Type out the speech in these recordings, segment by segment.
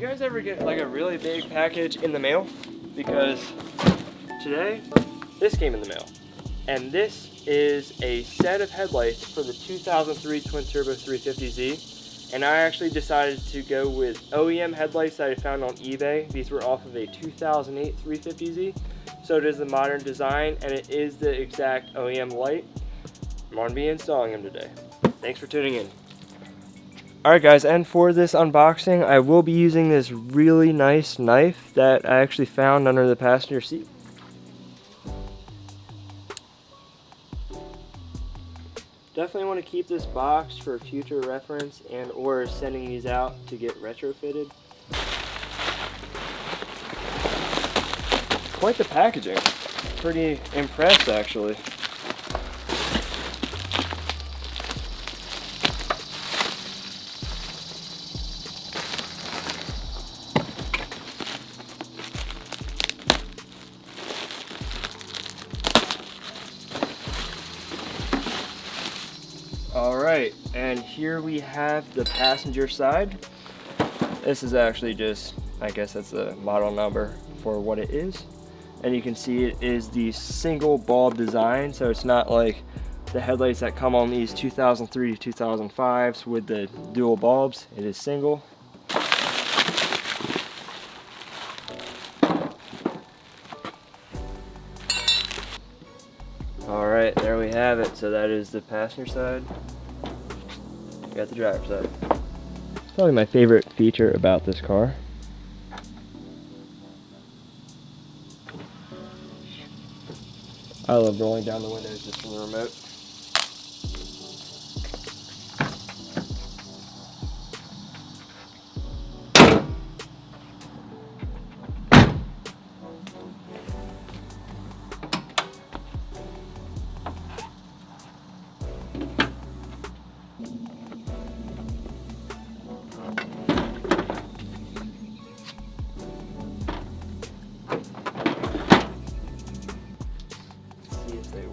guys ever get like a really big package in the mail? Because today, this came in the mail. And this is a set of headlights for the 2003 Twin Turbo 350Z. And I actually decided to go with OEM headlights that I found on eBay. These were off of a 2008 350Z. So it is the modern design and it is the exact OEM light. I'm going to be installing them today. Thanks for tuning in. Alright guys, and for this unboxing, I will be using this really nice knife that I actually found under the passenger seat. Definitely want to keep this box for future reference and or sending these out to get retrofitted. Quite the packaging. Pretty impressed actually. Alright, and here we have the passenger side. This is actually just, I guess that's the model number for what it is. And you can see it is the single bulb design, so it's not like the headlights that come on these 2003 to 2005s with the dual bulbs. It is single. Alright, there we have it. So that is the passenger side. We got the driver's side. Probably my favorite feature about this car. I love rolling down the windows just from the remote.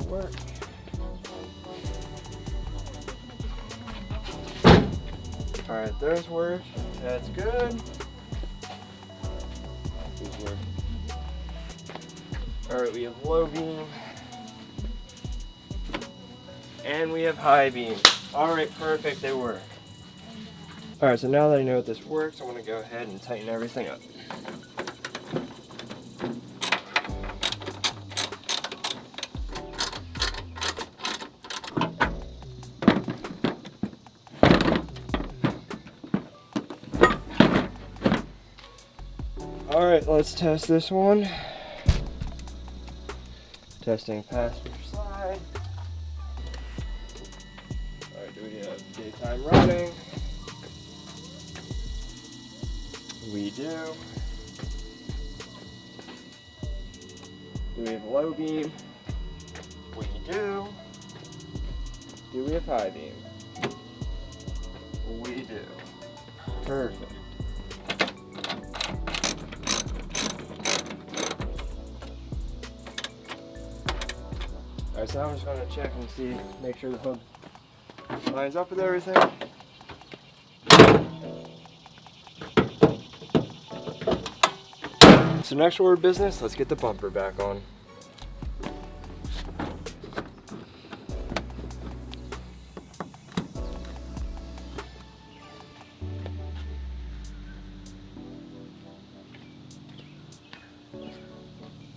Work. Alright, those work. That's good. These work. Alright, we have low beam. And we have high beam. Alright, perfect, they work. Alright, so now that I know that this works, I'm going to go ahead and tighten everything up. Alright, let's test this one. Testing passenger side. Alright, do we have daytime running? We do. Do we have low beam? We do. Do we have high beam? We do. Perfect. Alright, so I'm just going to check and see, make sure the hood lines up with everything. So next order of business, let's get the bumper back on.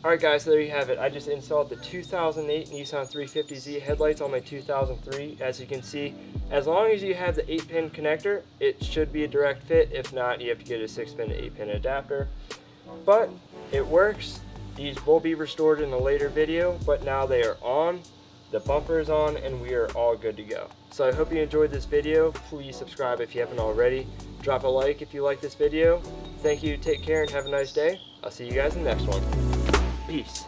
Alright guys, so there you have it. I just installed the 2008 Nissan 350Z headlights on my 2003. As you can see, as long as you have the 8-pin connector, it should be a direct fit. If not, you have to get a 6-pin to 8-pin adapter. But it works. These will be restored in a later video, but now they are on. The bumper is on and we are all good to go. So I hope you enjoyed this video. Please subscribe if you haven't already. Drop a like if you like this video. Thank you, take care, and have a nice day. I'll see you guys in the next one. Peace.